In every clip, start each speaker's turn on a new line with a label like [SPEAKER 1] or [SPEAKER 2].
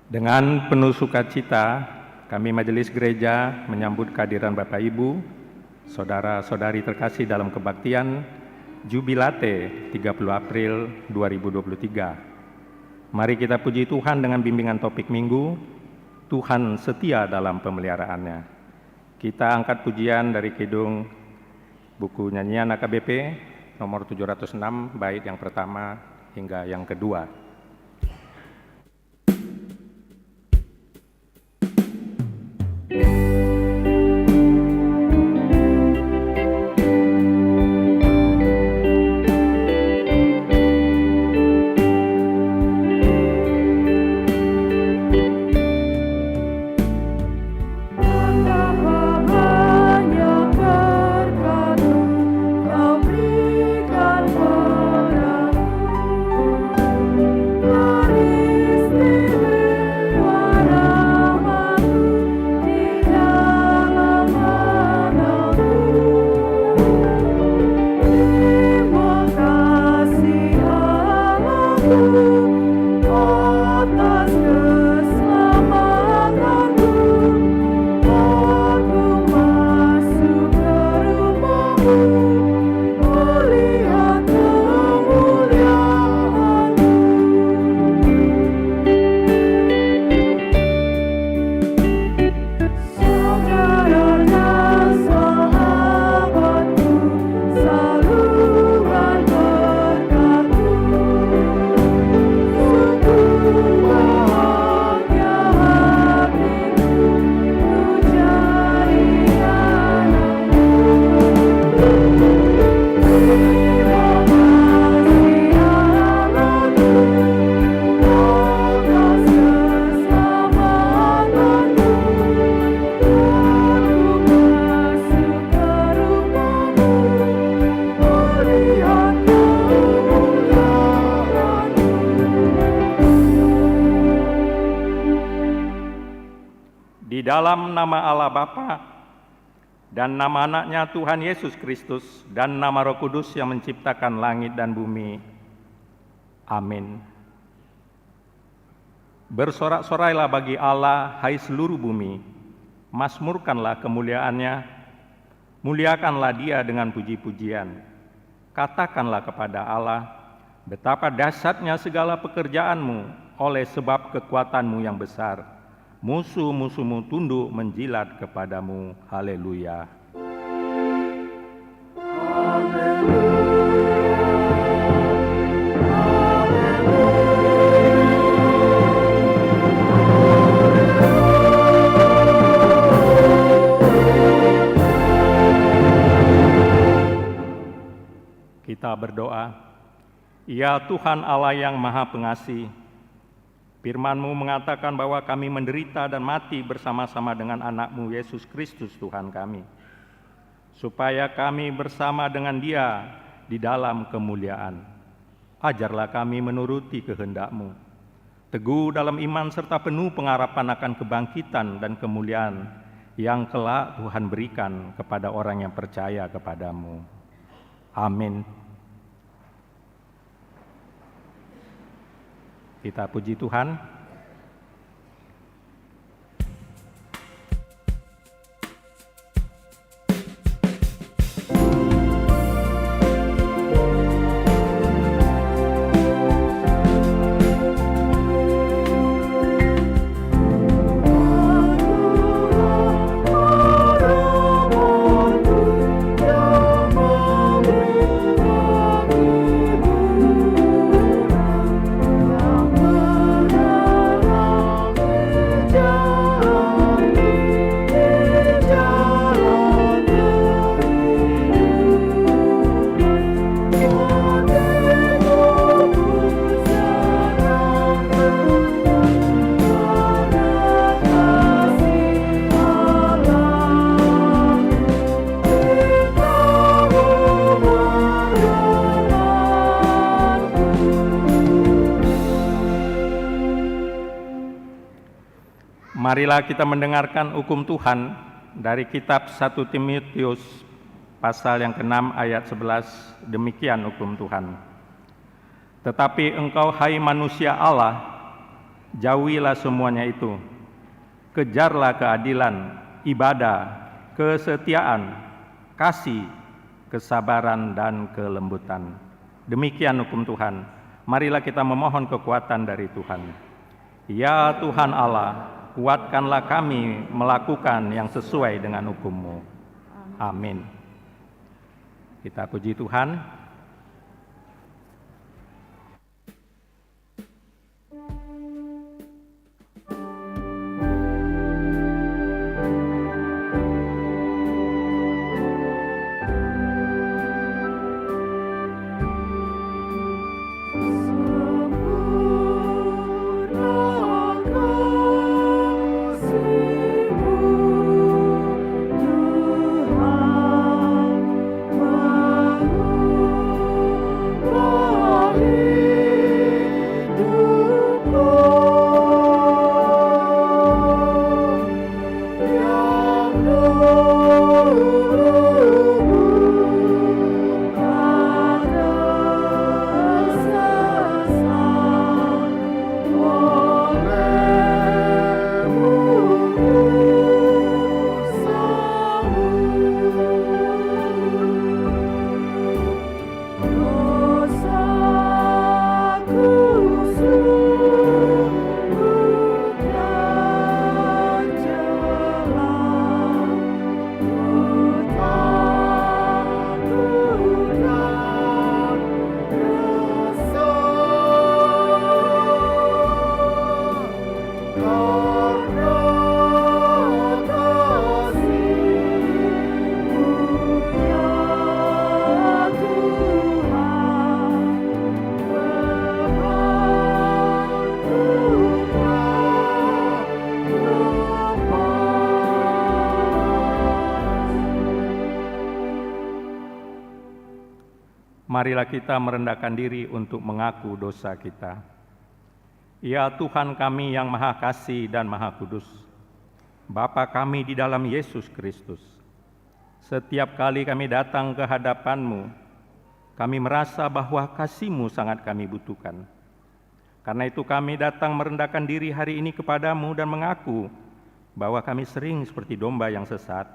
[SPEAKER 1] Dengan penuh sukacita, kami Majelis Gereja menyambut kehadiran Bapak Ibu, saudara-saudari terkasih dalam kebaktian Jubilate 30 April 2023. Mari kita puji Tuhan dengan bimbingan topik minggu, Tuhan setia dalam pemeliharaannya. Kita angkat pujian dari Kidung buku nyanyian AKBP nomor 706, bait yang pertama hingga yang kedua. Dalam nama Allah Bapa dan nama anaknya Tuhan Yesus Kristus dan nama Roh Kudus yang menciptakan langit dan bumi. Amin. Bersorak-sorailah bagi Allah, hai seluruh bumi. Mazmurkanlah kemuliaannya, muliakanlah Dia dengan puji-pujian. Katakanlah kepada Allah, betapa dahsyatnya segala pekerjaanmu oleh sebab kekuatanmu yang besar. Musuh-musuhmu tunduk menjilat kepadamu. Haleluya. Kita berdoa. Ya Tuhan Allah yang Maha Pengasih, Firman-Mu mengatakan bahwa kami menderita dan mati bersama-sama dengan anak-Mu Yesus Kristus Tuhan kami, supaya kami bersama dengan Dia di dalam kemuliaan. Ajarlah kami menuruti kehendak-Mu, teguh dalam iman serta penuh pengharapan akan kebangkitan dan kemuliaan yang kelak Tuhan berikan kepada orang yang percaya kepada-Mu. Amin. Kita puji Tuhan. Marilah kita mendengarkan hukum Tuhan dari kitab 1 Timotius pasal yang ke-6 ayat 11, demikian hukum Tuhan. Tetapi engkau, hai manusia Allah, jauhilah semuanya itu. Kejarlah keadilan, ibadah, kesetiaan, kasih, kesabaran, dan kelembutan. Demikian hukum Tuhan. Marilah kita memohon kekuatan dari Tuhan. Ya Tuhan Allah, kuatkanlah kami melakukan yang sesuai dengan hukum-Mu. Amin. Kita puji Tuhan. Marilah kita merendahkan diri untuk mengaku dosa kita. Ya Tuhan kami yang Maha Kasih dan Maha Kudus, Bapa kami di dalam Yesus Kristus, setiap kali kami datang ke hadapan-Mu, kami merasa bahwa kasih-Mu sangat kami butuhkan. Karena itu kami datang merendahkan diri hari ini kepadamu dan mengaku bahwa kami sering seperti domba yang sesat,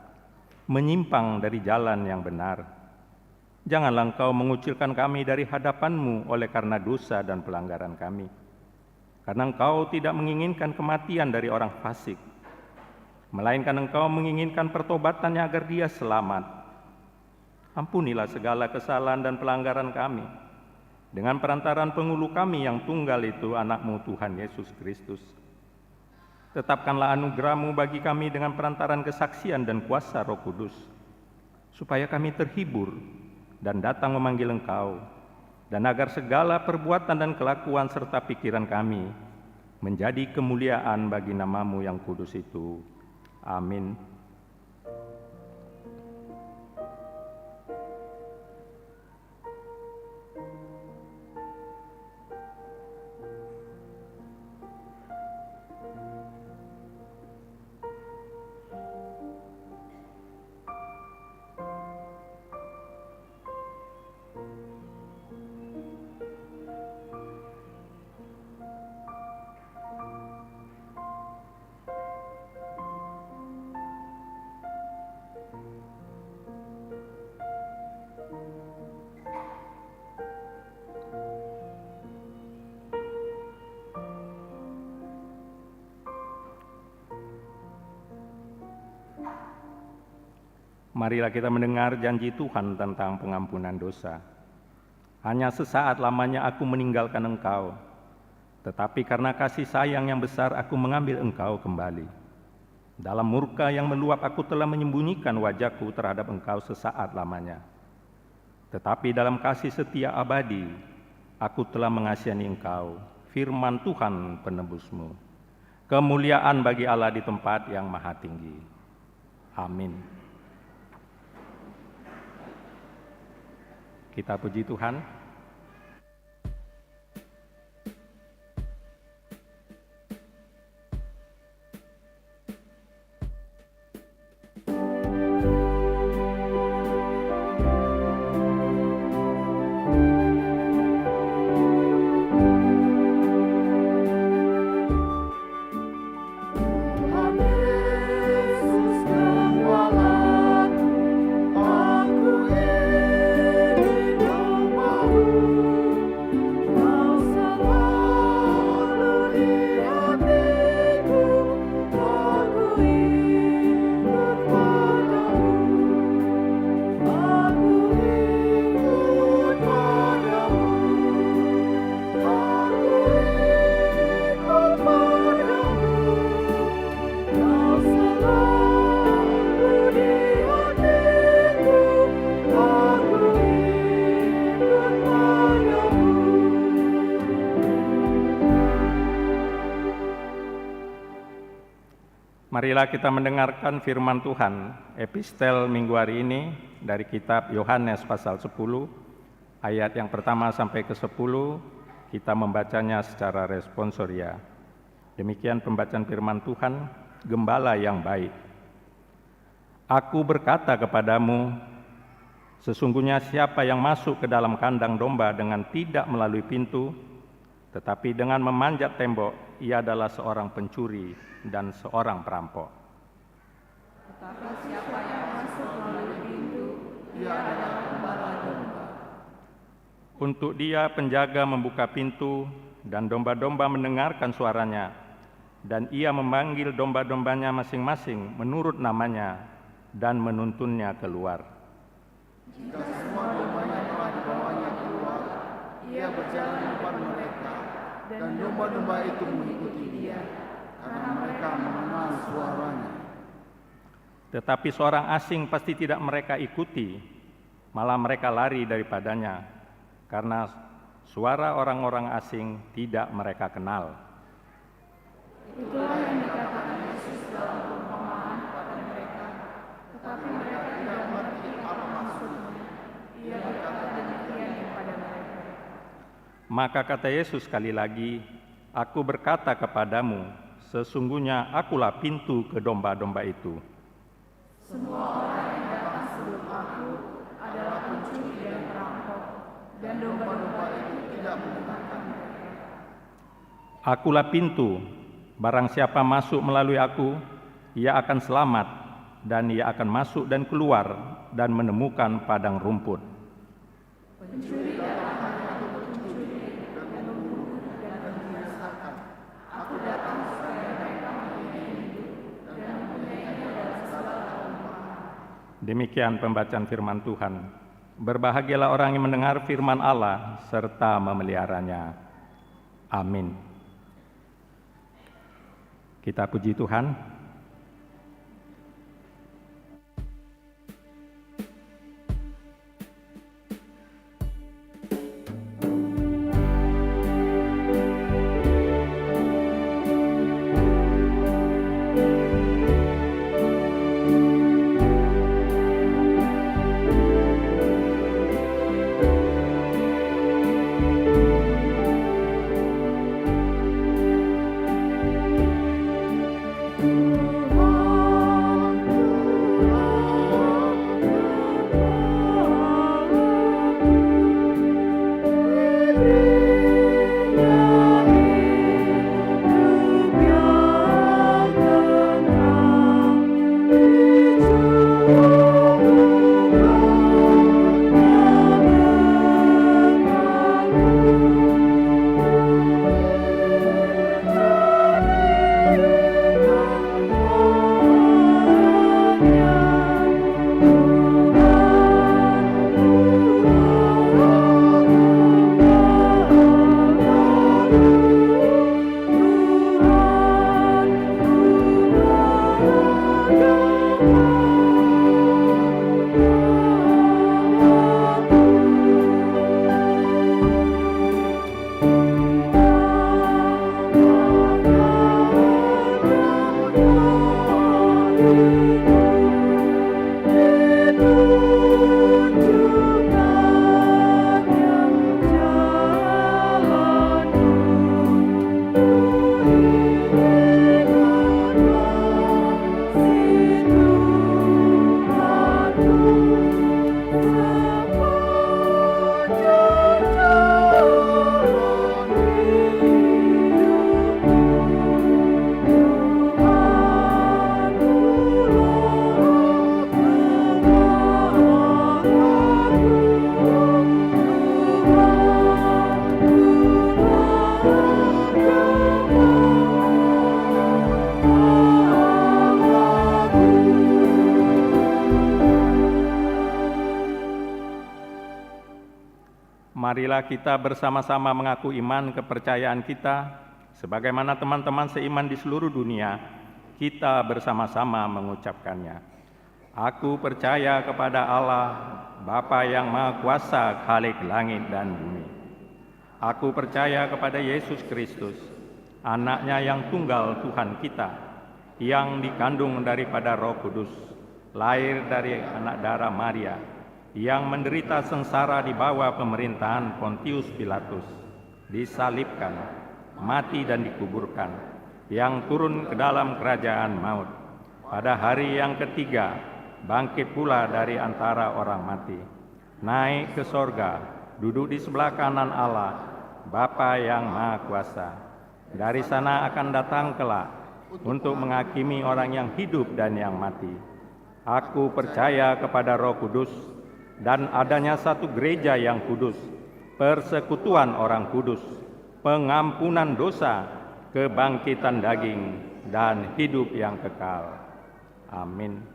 [SPEAKER 1] menyimpang dari jalan yang benar. Janganlah Engkau mengucilkan kami dari hadapan-Mu oleh karena dosa dan pelanggaran kami. Karena Engkau tidak menginginkan kematian dari orang fasik, melainkan Engkau menginginkan pertobatannya agar dia selamat. Ampunilah segala kesalahan dan pelanggaran kami, dengan perantaran pengulu kami yang tunggal itu, anak-Mu Tuhan Yesus Kristus. Tetapkanlah anugerah-Mu bagi kami dengan perantaran kesaksian dan kuasa Roh Kudus, supaya kami terhibur dan datang memanggil Engkau, dan agar segala perbuatan dan kelakuan serta pikiran kami menjadi kemuliaan bagi nama-Mu yang kudus itu. Amin. Marilah kita mendengar janji Tuhan tentang pengampunan dosa. Hanya sesaat lamanya aku meninggalkan Engkau, tetapi karena kasih sayang yang besar aku mengambil Engkau kembali. Dalam murka yang meluap aku telah menyembunyikan wajahku terhadap Engkau sesaat lamanya. Tetapi dalam kasih setia abadi, aku telah mengasihani Engkau, firman Tuhan penebus-Mu. Kemuliaan bagi Allah di tempat yang maha tinggi. Amin. Kita puji Tuhan. Marilah kita mendengarkan firman Tuhan, epistel minggu hari ini dari kitab Yohanes pasal 10, ayat yang pertama sampai ke-10, kita membacanya secara responsoria. Demikian pembacaan firman Tuhan, Gembala yang baik. Aku berkata kepadamu, sesungguhnya siapa yang masuk ke dalam kandang domba dengan tidak melalui pintu, tetapi dengan memanjat tembok, ia adalah seorang pencuri dan seorang perampok.
[SPEAKER 2] Tetapi siapa yang masuk melalui pintu, ia adalah gembala domba.
[SPEAKER 1] Untuk dia penjaga membuka pintu, dan domba-domba mendengarkan suaranya, dan ia memanggil domba-dombanya masing-masing menurut namanya, dan menuntunnya keluar.
[SPEAKER 2] Jika semua dombanya telah dibawanya keluar, ia berjalan di depan mereka, dan domba-domba itu mengikuti dia, karena mereka mengenal suaranya.
[SPEAKER 1] Tetapi seorang asing pasti tidak mereka ikuti, malah mereka lari daripadanya, karena suara orang-orang asing tidak mereka kenal.
[SPEAKER 2] Itulah yang dikatakan Yesus dalam perumpamaan kepada mereka, tetapi mereka tidak mengerti apa maksudnya. Ia berkata demikian kepada mereka.
[SPEAKER 1] Maka kata Yesus sekali lagi, aku berkata kepadamu, sesungguhnya akulah pintu ke domba-domba itu.
[SPEAKER 2] Semua orang yang datang sebelum aku adalah pencuri dan perampok, dan domba-domba itu tidak mendengarkan mereka.
[SPEAKER 1] Akulah pintu, barang siapa masuk melalui aku, ia akan selamat, dan ia akan masuk dan keluar, dan menemukan padang rumput.
[SPEAKER 2] Pencuri datang hanya untuk mencuri dan membunuh dan membinasakan. Aku datang supaya mereka mempunyai hidup dan mempunyainya dalam segala kelimpahan.
[SPEAKER 1] Demikian pembacaan firman Tuhan. Berbahagialah orang yang mendengar firman Allah serta memeliharanya. Amin. Kita puji Tuhan. Marilah kita bersama-sama mengaku iman kepercayaan kita, sebagaimana teman-teman seiman di seluruh dunia, kita bersama-sama mengucapkannya. Aku percaya kepada Allah, Bapa yang Maha Kuasa, Khalik langit dan bumi. Aku percaya kepada Yesus Kristus, Anaknya yang tunggal Tuhan kita, yang dikandung daripada Roh Kudus, lahir dari anak darah Maria, yang menderita sengsara di bawah pemerintahan Pontius Pilatus, disalibkan, mati dan dikuburkan, yang turun ke dalam kerajaan maut. Pada hari yang ketiga, bangkit pula dari antara orang mati, naik ke sorga, duduk di sebelah kanan Allah, Bapa yang Maha Kuasa. Dari sana akan datang kelak untuk menghakimi orang yang hidup dan yang mati. Aku percaya kepada Roh Kudus dan adanya satu gereja yang kudus, persekutuan orang kudus, pengampunan dosa, kebangkitan daging, dan hidup yang kekal. Amin.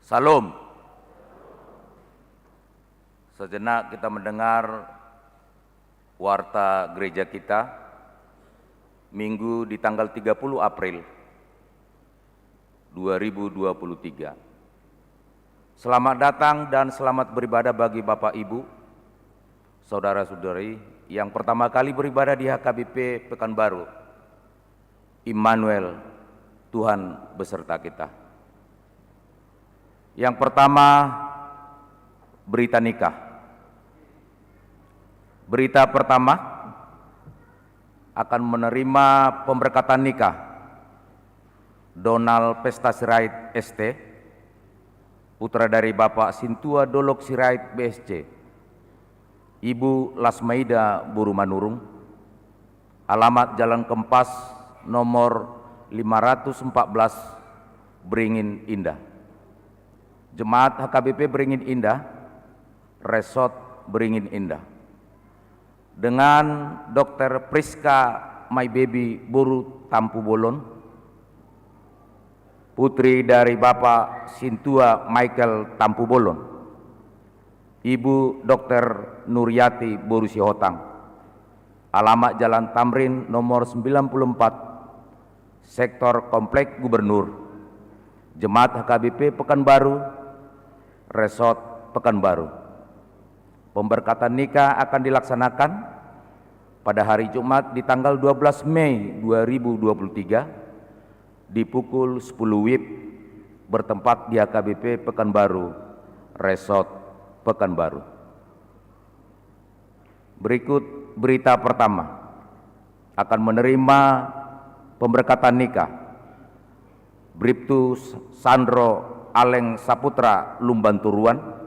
[SPEAKER 3] Salam. Sejenak kita mendengar warta gereja kita Minggu di tanggal 30 April 2023. Selamat datang dan selamat beribadah bagi Bapak Ibu, saudara-saudari yang pertama kali beribadah di HKBP Pekanbaru, Immanuel, Tuhan beserta kita. Yang pertama, berita nikah. Berita pertama akan menerima pemberkatan nikah Donald Pesta Sirait ST, putra dari Bapak Sintua Dolok Sirait BSC, Ibu Lasmaida Buru Manurung, alamat Jalan Kempas nomor 514 Beringin Indah. Jemaat HKBP Beringin Indah, Resort Beringin Indah. Dengan Dr. Priska My Baby Buru Tampu Bolon, putri dari Bapak Sintua Michael Tampu Bolon, Ibu Dr. Nuryati Buru Sihotang, alamat Jalan Tamrin nomor 94, Sektor Komplek Gubernur, Jemaat HKBP Pekanbaru, Resort Pekanbaru. Pemberkatan nikah akan dilaksanakan pada hari Jumat di tanggal 12 Mei 2023 di pukul 10 WIB bertempat di HKBP Pekanbaru, Resort Pekanbaru. Berikut berita pertama akan menerima pemberkatan nikah Bribtu Sandro Aleng Saputra Lumbanturuan,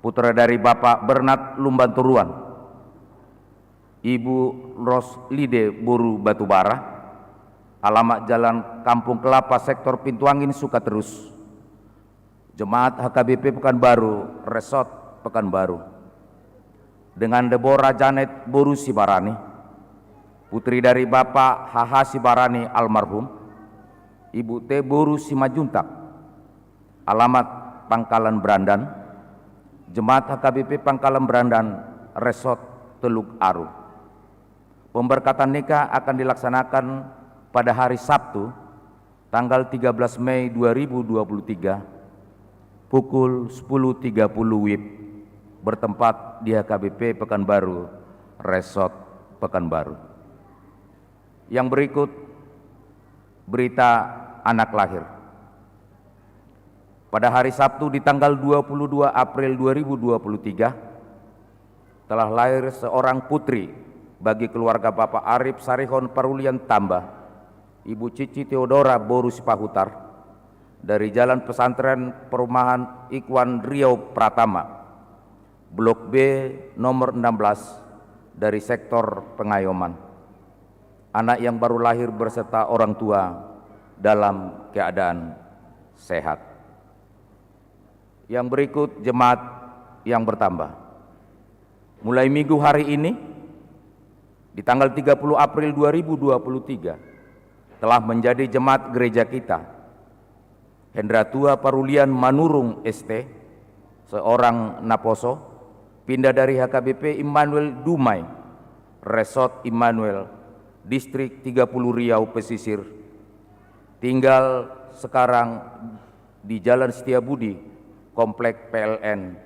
[SPEAKER 3] putra dari Bapak Bernat Lumbanturuan, Ibu Roslide Buru Batubara, alamat Jalan Kampung Kelapa Sektor Pintuangin Sukaterus, Jemaat HKBP Pekanbaru, Resort Pekanbaru. Dengan Deborah Janet Buru Sibarani, putri dari Bapak HH Sibarani almarhum, Ibu T Buru Simajuntak, alamat Pangkalan Brandan, Jemaat HKBP Pangkalan Brandan, Resort Teluk Aru. Pemberkatan nikah akan dilaksanakan pada hari Sabtu, tanggal 13 Mei 2023, pukul 10.30 WIB, bertempat di HKBP Pekanbaru, Resort Pekanbaru. Yang berikut, berita anak lahir. Pada hari Sabtu di tanggal 22 April 2023 telah lahir seorang putri bagi keluarga Bapak Arif Sarihon Parulian Tambah, Ibu Cici Theodora Boru Sipahutar dari Jalan Pesantren Perumahan Ikhwan Riau Pratama, Blok B nomor 16 dari sektor Pengayoman. Anak yang baru lahir berserta orang tua dalam keadaan sehat. Yang berikut jemaat yang bertambah. Mulai minggu hari ini, di tanggal 30 April 2023, telah menjadi jemaat gereja kita, Hendra Tua Parulian Manurung ST, seorang Naposo, pindah dari HKBP Immanuel Dumai, Resort Immanuel, Distrik 30 Riau Pesisir, tinggal sekarang di Jalan Setiabudi, Komplek PLN,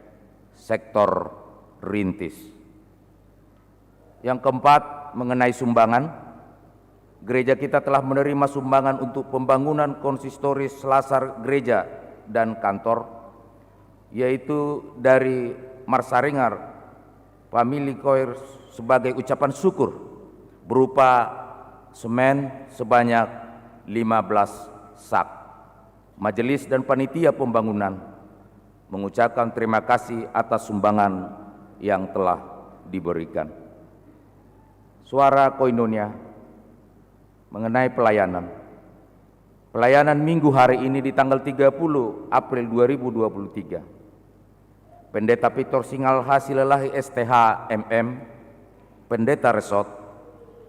[SPEAKER 3] Sektor Rintis. Yang keempat, mengenai sumbangan, gereja kita telah menerima sumbangan untuk pembangunan konsistori selasar gereja dan kantor, yaitu dari Marsaringar Family Choir sebagai ucapan syukur berupa semen sebanyak 15 sak. Majelis dan panitia pembangunan mengucapkan terima kasih atas sumbangan yang telah diberikan. Suara Koinonia mengenai pelayanan. Pelayanan minggu hari ini di tanggal 30 April 2023. Pendeta Pitor Singal Hasilelahi STH MM, Pendeta Resort,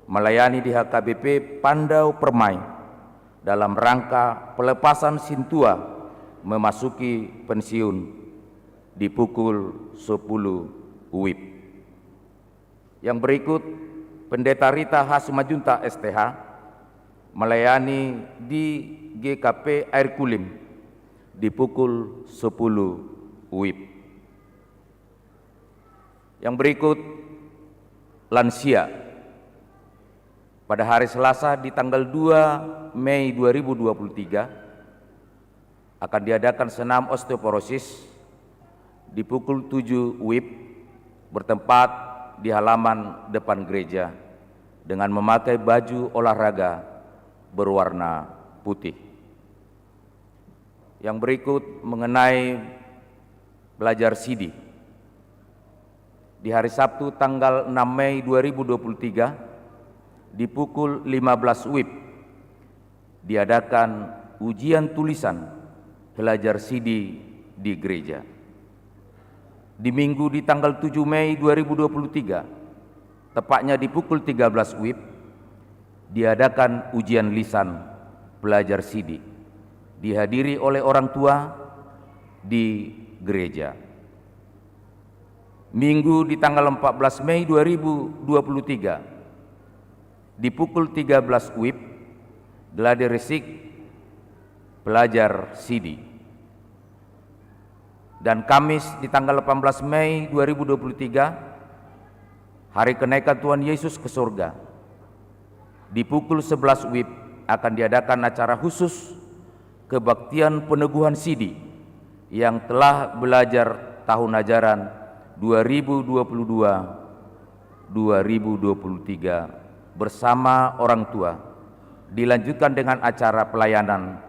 [SPEAKER 3] melayani di HKBP Pandau Permai dalam rangka pelepasan Sintua memasuki pensiun di pukul 10 WIB. Yang berikut, Pendeta Rita Hasumajunta STH melayani di GKP Air Kulim di pukul 10 WIB. Yang berikut, lansia. Pada hari Selasa di tanggal 2 Mei 2023 akan diadakan senam osteoporosis di pukul 7 WIB bertempat di halaman depan gereja dengan memakai baju olahraga berwarna putih. Yang berikut mengenai belajar CD. Di hari Sabtu tanggal 6 Mei 2023 di pukul 15 WIB diadakan ujian tulisan belajar CD di gereja. Di Minggu di tanggal 7 Mei 2023, tepatnya di pukul 13 WIB, diadakan ujian lisan belajar CD, dihadiri oleh orang tua di gereja. Minggu di tanggal 14 Mei 2023, di pukul 13 WIB, gladi resik belajar CD. Dan Kamis di tanggal 18 Mei 2023, hari kenaikan Tuhan Yesus ke surga, di pukul 11 WIB akan diadakan acara khusus kebaktian peneguhan CD yang telah belajar tahun ajaran 2022-2023 bersama orang tua, dilanjutkan dengan acara pelayanan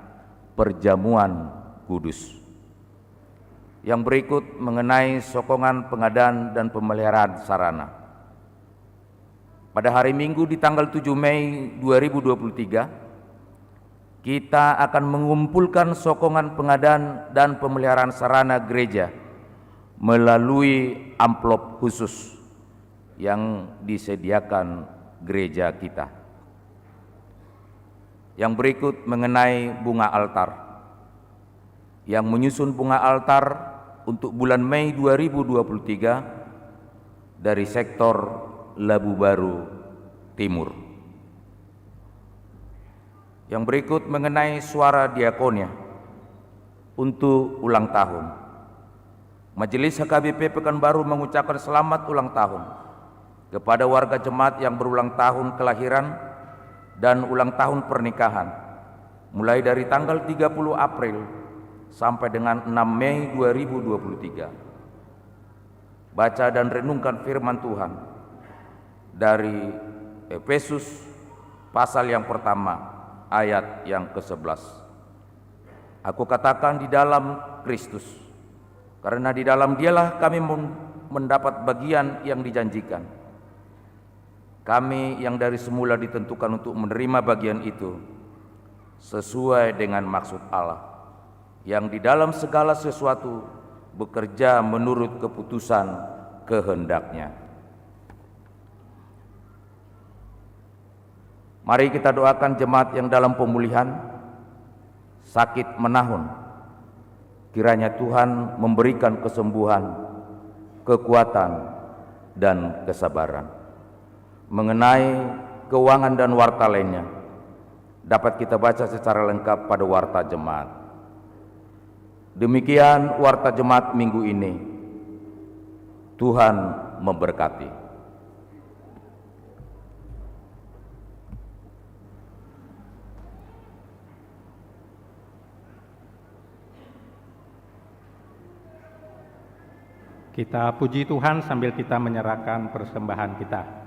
[SPEAKER 3] perjamuan kudus. Yang berikut mengenai sokongan pengadaan dan pemeliharaan sarana. Pada hari Minggu di tanggal 7 Mei 2023, kita akan mengumpulkan sokongan pengadaan dan pemeliharaan sarana gereja melalui amplop khusus yang disediakan gereja kita. Yang berikut mengenai bunga altar. Yang menyusun bunga altar untuk bulan Mei 2023 dari sektor Labu Baru Timur. Yang berikut mengenai suara diakonia untuk ulang tahun. Majelis HKBP Pekanbaru mengucapkan selamat ulang tahun kepada warga jemaat yang berulang tahun kelahiran dan ulang tahun pernikahan, mulai dari tanggal 30 April sampai dengan 6 Mei 2023. Baca dan renungkan firman Tuhan dari Efesus pasal yang pertama, ayat yang ke-11. Aku katakan di dalam Kristus, karena di dalam Dialah kami mendapat bagian yang dijanjikan. Kami yang dari semula ditentukan untuk menerima bagian itu sesuai dengan maksud Allah, yang di dalam segala sesuatu bekerja menurut keputusan kehendak-Nya. Mari kita doakan jemaat yang dalam pemulihan, sakit menahun. Kiranya Tuhan memberikan kesembuhan, kekuatan, dan kesabaran. Mengenai keuangan dan warta lainnya, dapat kita baca secara lengkap pada warta jemaat. Demikian warta jemaat minggu ini. Tuhan memberkati.
[SPEAKER 1] Kita puji Tuhan sambil kita menyerahkan persembahan kita.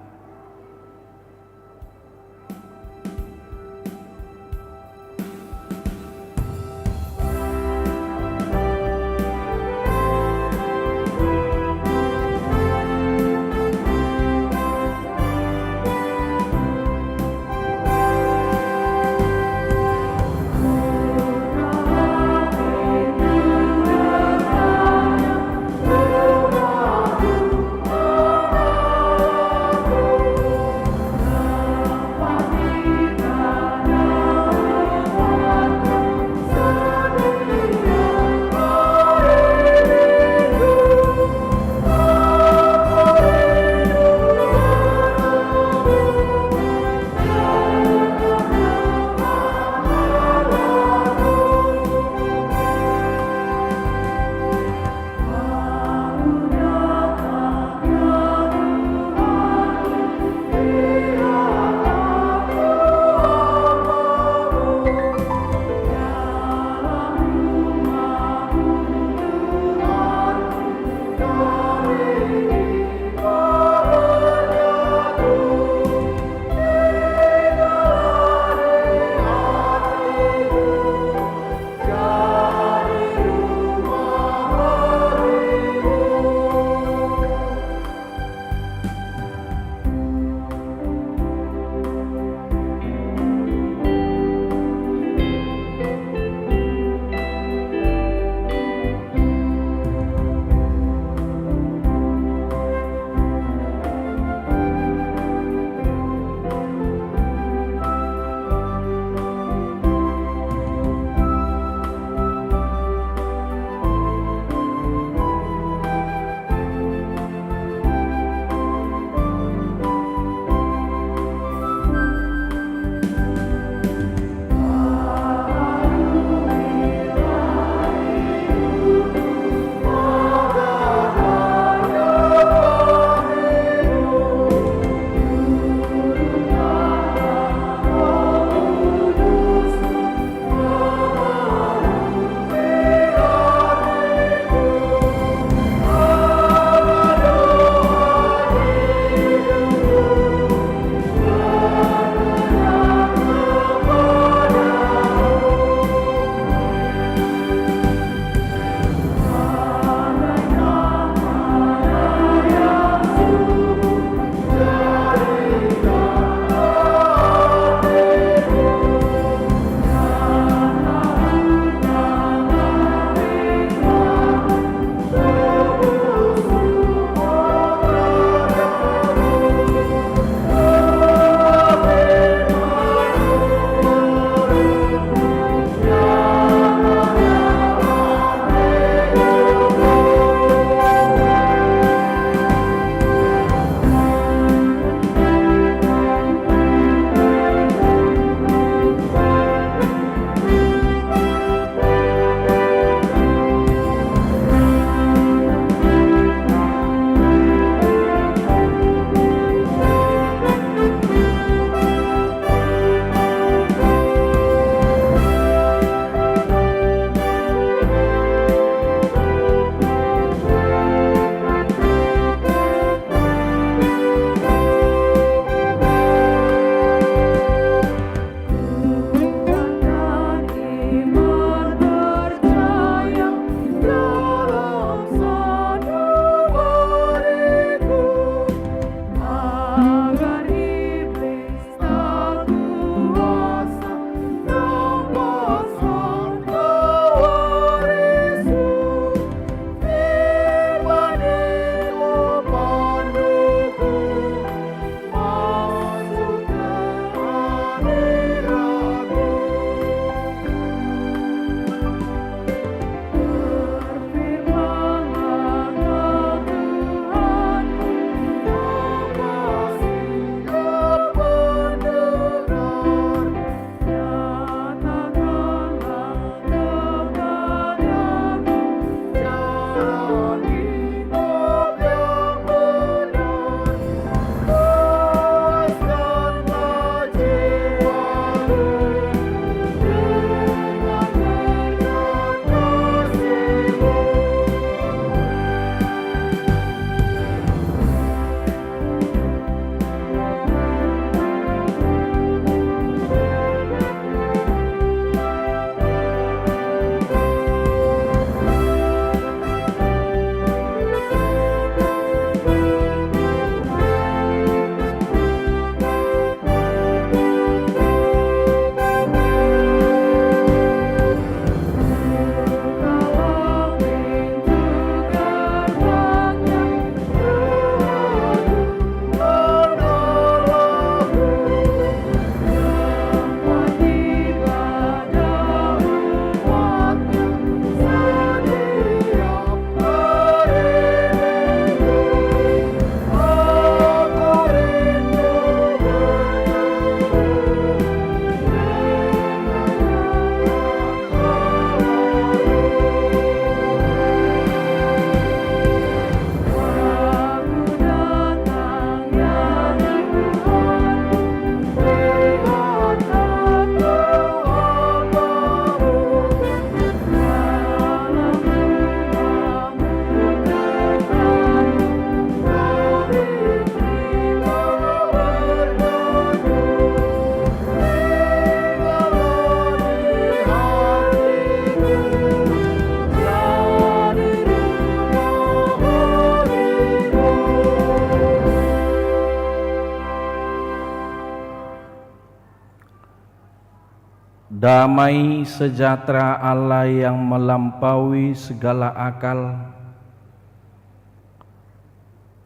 [SPEAKER 4] damai sejahtera Allah yang melampaui segala akal,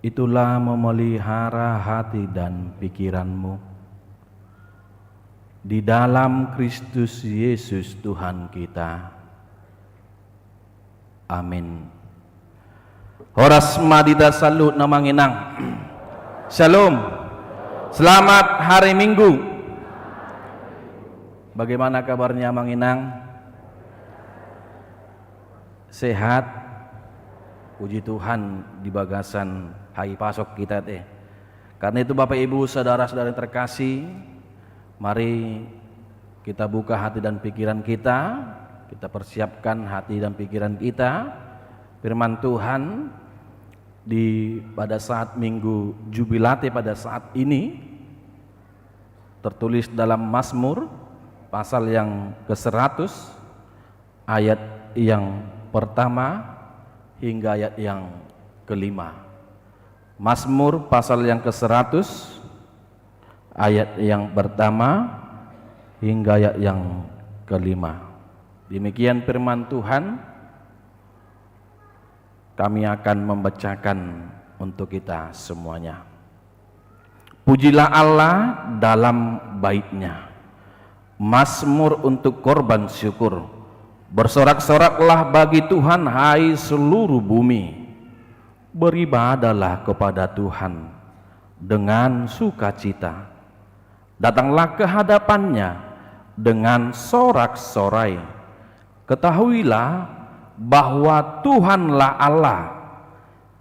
[SPEAKER 4] itulah memelihara hati dan pikiranmu di dalam Kristus Yesus Tuhan kita. Amin. Horas madita salut namanginang. Shalom. Selamat hari Minggu. Bagaimana kabarnya Manginang? Sehat? Puji Tuhan di bagasan hai pasok kita teh. Karena itu Bapak Ibu saudara-saudara yang terkasih, mari kita buka hati dan pikiran kita, kita persiapkan hati dan pikiran kita. Firman Tuhan pada saat Minggu Jubilate pada saat ini tertulis dalam Mazmur pasal yang ke-100 ayat yang pertama hingga ayat yang kelima. Mazmur pasal yang ke-100 ayat yang pertama hingga ayat yang kelima. Demikian firman Tuhan. Kami akan membacakan untuk kita semuanya. Pujilah Allah dalam baitnya, Mazmur untuk korban syukur. Bersorak-soraklah bagi Tuhan hai seluruh bumi. Beribadahlah kepada Tuhan dengan sukacita. Datanglah ke hadapannya dengan sorak-sorai. Ketahuilah bahwa Tuhanlah Allah,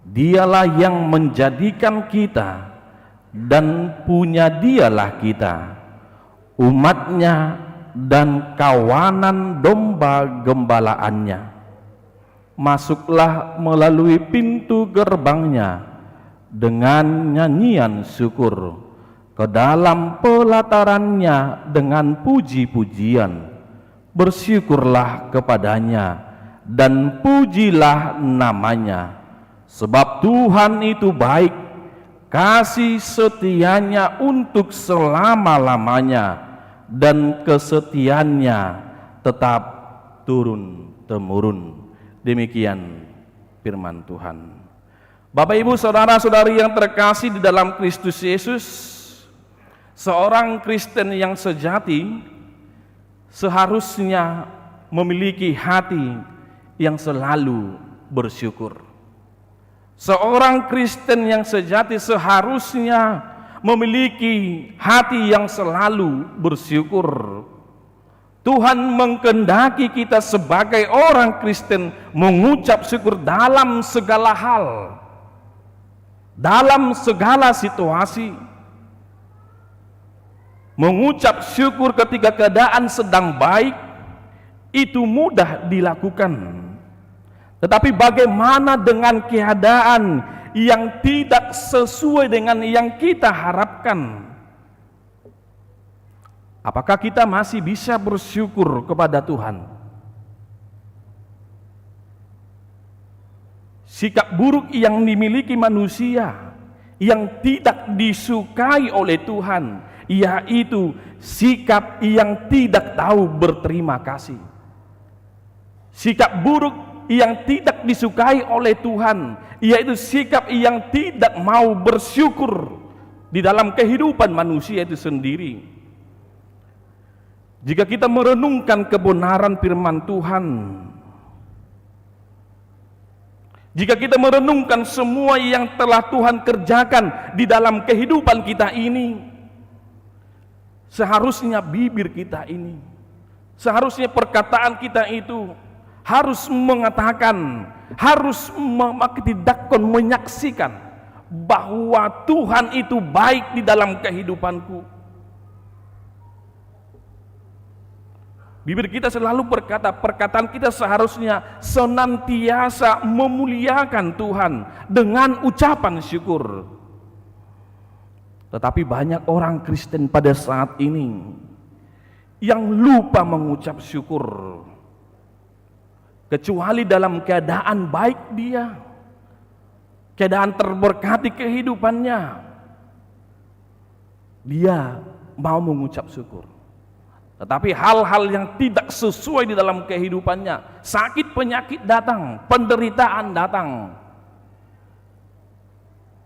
[SPEAKER 4] Dialah yang menjadikan kita dan punya Dialah kita, umatnya dan kawanan domba gembalaannya. Masuklah melalui pintu gerbangnya dengan nyanyian syukur, ke dalam pelatarannya dengan puji-pujian. Bersyukurlah kepadanya dan pujilah namanya, sebab Tuhan itu baik, kasih setianya untuk selama-lamanya, dan kesetiaannya tetap turun-temurun. Demikian firman Tuhan. Bapak Ibu saudara-saudari yang terkasih di dalam Kristus Yesus, seorang Kristen yang sejati seharusnya memiliki hati yang selalu bersyukur. Seorang Kristen yang sejati seharusnya memiliki hati yang selalu bersyukur. Tuhan mengkehendaki kita sebagai orang Kristen mengucap syukur dalam segala hal, dalam segala situasi. Mengucap syukur ketika keadaan sedang baik itu mudah dilakukan. Tetapi bagaimana dengan keadaan yang tidak sesuai dengan yang kita harapkan? Apakah kita masih bisa bersyukur kepada Tuhan? Sikap buruk yang dimiliki manusia yang tidak disukai oleh Tuhan, yaitu sikap yang tidak tahu berterima kasih. Sikap buruk yang tidak disukai oleh Tuhan, yaitu sikap yang tidak mau bersyukur di dalam kehidupan manusia itu sendiri. Jika kita merenungkan kebenaran firman Tuhan, jika kita merenungkan semua yang telah Tuhan kerjakan di dalam kehidupan kita ini, seharusnya bibir kita ini, seharusnya perkataan kita itu harus mengatakan, harus tidak menyaksikan bahwa Tuhan itu baik di dalam kehidupanku. Bibir kita selalu berkata, perkataan kita seharusnya senantiasa memuliakan Tuhan dengan ucapan syukur. Tetapi banyak orang Kristen pada saat ini yang lupa mengucap syukur. Kecuali dalam keadaan baik dia, keadaan terberkati kehidupannya, dia mau mengucap syukur. Tetapi hal-hal yang tidak sesuai di dalam kehidupannya, sakit penyakit datang, penderitaan datang,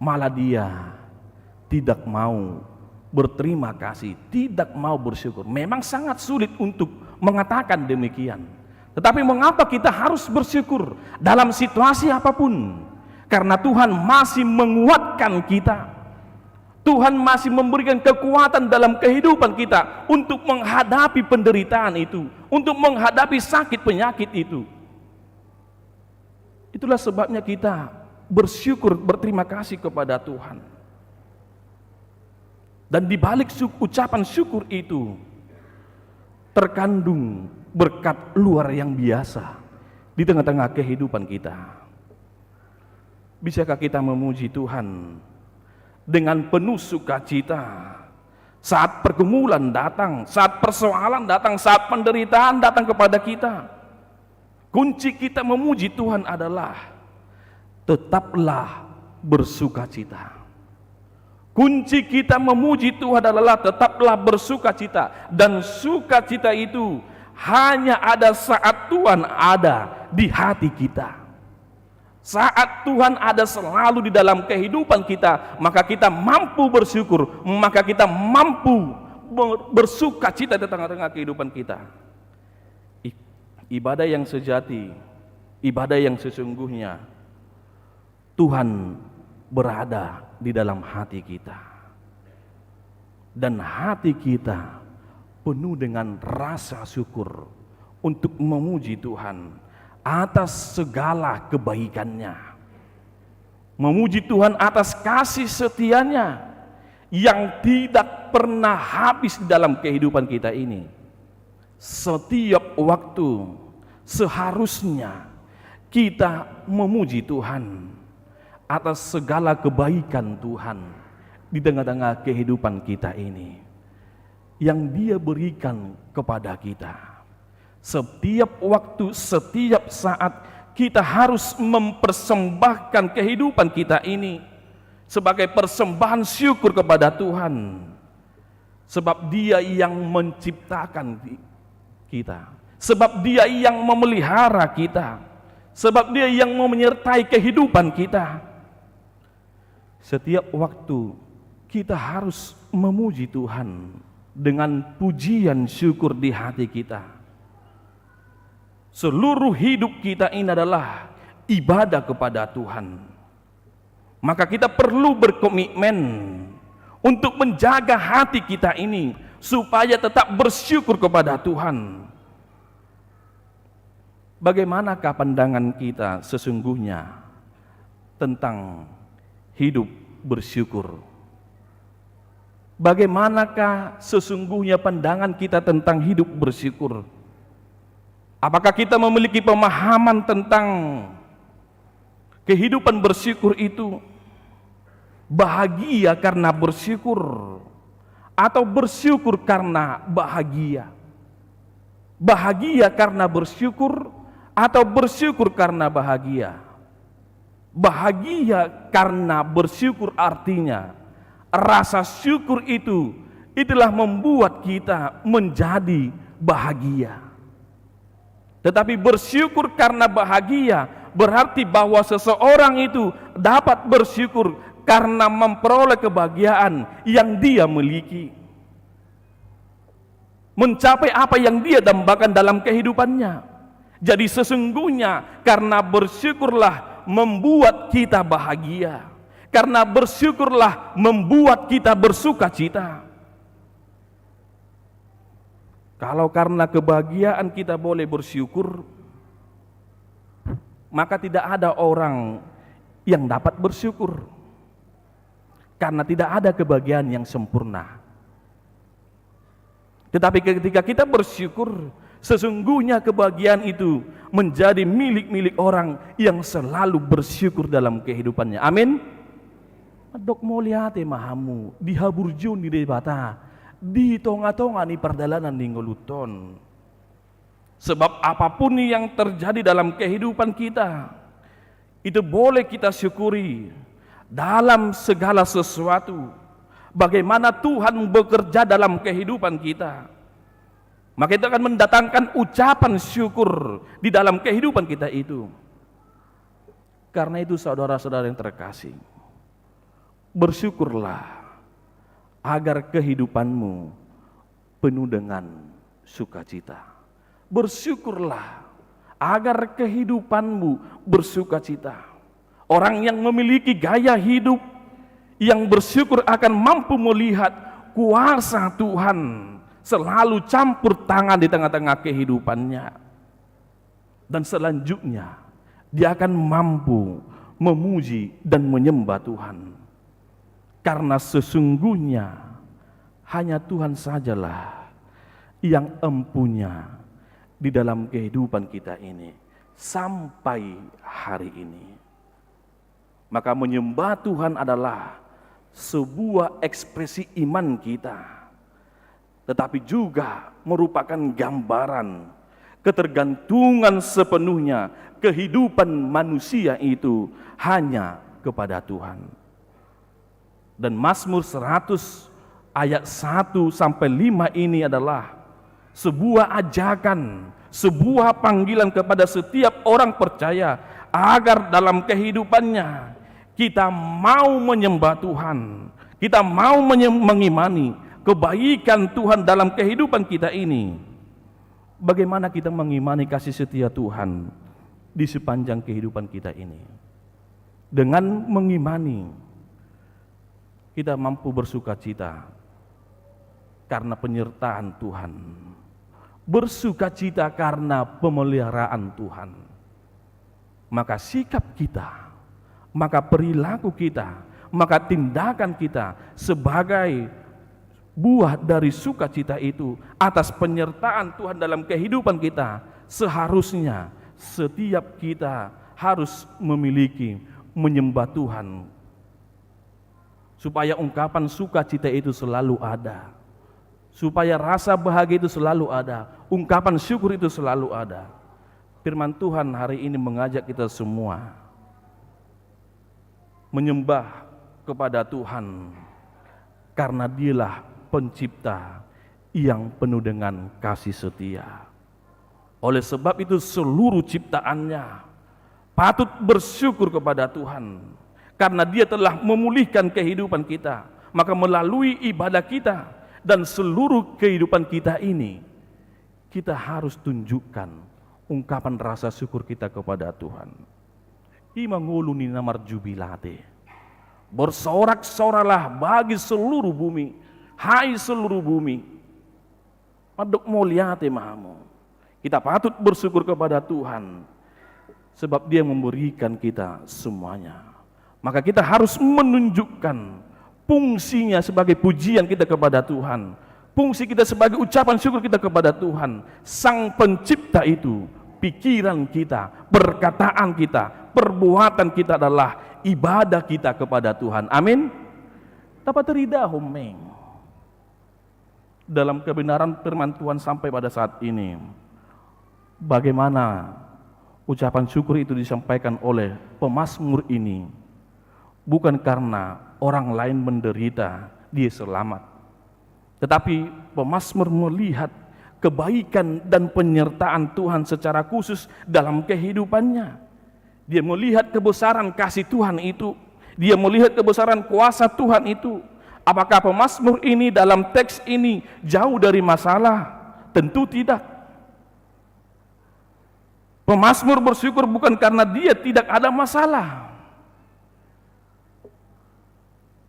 [SPEAKER 4] malah dia tidak mau berterima kasih, tidak mau bersyukur. Memang sangat sulit untuk mengatakan demikian. Tetapi mengapa kita harus bersyukur dalam situasi apapun? Karena Tuhan masih menguatkan kita. Tuhan masih memberikan kekuatan dalam kehidupan kita untuk menghadapi penderitaan itu, untuk menghadapi sakit penyakit itu. Itulah sebabnya kita bersyukur, berterima kasih kepada Tuhan. Dan di balik ucapan syukur itu terkandung berkat luar yang biasa di tengah-tengah kehidupan kita. Bisakah kita memuji Tuhan dengan penuh sukacita saat pergumulan datang, saat persoalan datang, saat penderitaan datang kepada kita? Kunci kita memuji Tuhan adalah tetaplah bersukacita. Kunci kita memuji Tuhan adalah tetaplah bersukacita, dan sukacita itu hanya ada saat Tuhan ada di hati kita. Saat Tuhan ada selalu di dalam kehidupan kita, maka kita mampu bersyukur, maka kita mampu bersukacita di tengah-tengah kehidupan kita. Ibadah yang sejati, ibadah yang sesungguhnya, Tuhan berada di dalam hati kita, dan hati kita penuh dengan rasa syukur untuk memuji Tuhan atas segala kebaikannya, memuji Tuhan atas kasih setianya yang tidak pernah habis di dalam kehidupan kita ini. Setiap waktu seharusnya kita memuji Tuhan atas segala kebaikan Tuhan di tengah-tengah kehidupan kita ini yang Dia berikan kepada kita. Setiap waktu, setiap saat kita harus mempersembahkan kehidupan kita ini sebagai persembahan syukur kepada Tuhan, sebab Dia yang menciptakan kita, sebab Dia yang memelihara kita, sebab Dia yang menyertai kehidupan kita. Setiap waktu kita harus memuji Tuhan dengan pujian syukur di hati kita. Seluruh hidup kita ini adalah ibadah kepada Tuhan. Maka kita perlu berkomitmen untuk menjaga hati kita ini supaya tetap bersyukur kepada Tuhan. Bagaimanakah pandangan kita sesungguhnya tentang hidup bersyukur? Bagaimanakah sesungguhnya pandangan kita tentang hidup bersyukur? Apakah kita memiliki pemahaman tentang kehidupan bersyukur itu? Bahagia karena bersyukur atau bersyukur karena bahagia? Bahagia karena bersyukur atau bersyukur karena bahagia? Bahagia karena bersyukur artinya rasa syukur itulah membuat kita menjadi bahagia. Tetapi bersyukur karena bahagia berarti bahwa seseorang itu dapat bersyukur karena memperoleh kebahagiaan yang dia miliki, mencapai apa yang dia dambakan dalam kehidupannya. Jadi sesungguhnya karena bersyukurlah membuat kita bahagia, karena bersyukurlah membuat kita bersukacita. Kalau karena kebahagiaan kita boleh bersyukur, maka tidak ada orang yang dapat bersyukur, karena tidak ada kebahagiaan yang sempurna. Tetapi ketika kita bersyukur, sesungguhnya kebahagiaan itu menjadi milik-milik orang yang selalu bersyukur dalam kehidupannya. Amin. Dok moliate mahamu dihaburjun di debata di tonga-tonga ni perdalanan di ngoluton. Sebab apapun yang terjadi dalam kehidupan kita, itu boleh kita syukuri dalam segala sesuatu. Bagaimana Tuhan bekerja dalam kehidupan kita. maka itu akan mendatangkan ucapan syukur di dalam kehidupan kita itu. Karena itu saudara-saudara yang terkasih, bersyukurlah agar kehidupanmu penuh dengan sukacita. Bersyukurlah agar kehidupanmu bersukacita. Orang yang memiliki gaya hidup yang bersyukur akan mampu melihat kuasa Tuhan selalu campur tangan di tengah-tengah kehidupannya. Dan selanjutnya dia akan mampu memuji dan menyembah Tuhan. Karena sesungguhnya hanya Tuhan sajalah yang empunya di dalam kehidupan kita ini sampai hari ini. Maka menyembah Tuhan adalah sebuah ekspresi iman kita, tetapi juga merupakan gambaran ketergantungan sepenuhnya kehidupan manusia itu hanya kepada Tuhan. Dan Mazmur 100 ayat 1 sampai 5 ini adalah sebuah ajakan, sebuah panggilan kepada setiap orang percaya agar dalam kehidupannya kita mau menyembah Tuhan, kita mau mengimani kebaikan Tuhan dalam kehidupan kita ini. Bagaimana kita mengimani kasih setia Tuhan di sepanjang kehidupan kita ini? Dengan mengimani, kita mampu bersukacita karena penyertaan Tuhan, bersukacita karena pemeliharaan Tuhan. Maka sikap kita, maka perilaku kita, maka tindakan kita sebagai buah dari sukacita itu atas penyertaan Tuhan dalam kehidupan kita, seharusnya setiap kita harus memiliki menyembah Tuhan, supaya ungkapan sukacita itu selalu ada, supaya rasa bahagia itu selalu ada, ungkapan syukur itu selalu ada. Firman Tuhan hari ini mengajak kita semua menyembah kepada Tuhan karena Dialah pencipta yang penuh dengan kasih setia. Oleh sebab itu seluruh ciptaannya patut bersyukur kepada Tuhan karena Dia telah memulihkan kehidupan kita. Maka melalui ibadah kita dan seluruh kehidupan kita ini, kita harus tunjukkan ungkapan rasa syukur kita kepada Tuhan. Imanguluni namar jubilate, bersorak-soralah bagi seluruh bumi, hai seluruh bumi, paduk muliate mahamu. Kita patut bersyukur kepada Tuhan sebab Dia memberikan kita semuanya. Maka kita harus menunjukkan fungsinya sebagai pujian kita kepada Tuhan, fungsi kita sebagai ucapan syukur kita kepada Tuhan, Sang Pencipta itu. Pikiran kita, perkataan kita, perbuatan kita adalah ibadah kita kepada Tuhan. Amin. Dapat ridahum meng. Dalam kebenaran firman Tuhan sampai pada saat ini, bagaimana ucapan syukur itu disampaikan oleh pemazmur ini? Bukan karena orang lain menderita, dia selamat, tetapi pemazmur melihat kebaikan dan penyertaan Tuhan secara khusus dalam kehidupannya. Dia melihat kebesaran kasih Tuhan itu, dia melihat kebesaran kuasa Tuhan itu. Apakah pemazmur ini dalam teks ini jauh dari masalah? Tentu tidak. Pemazmur bersyukur bukan karena dia tidak ada masalah,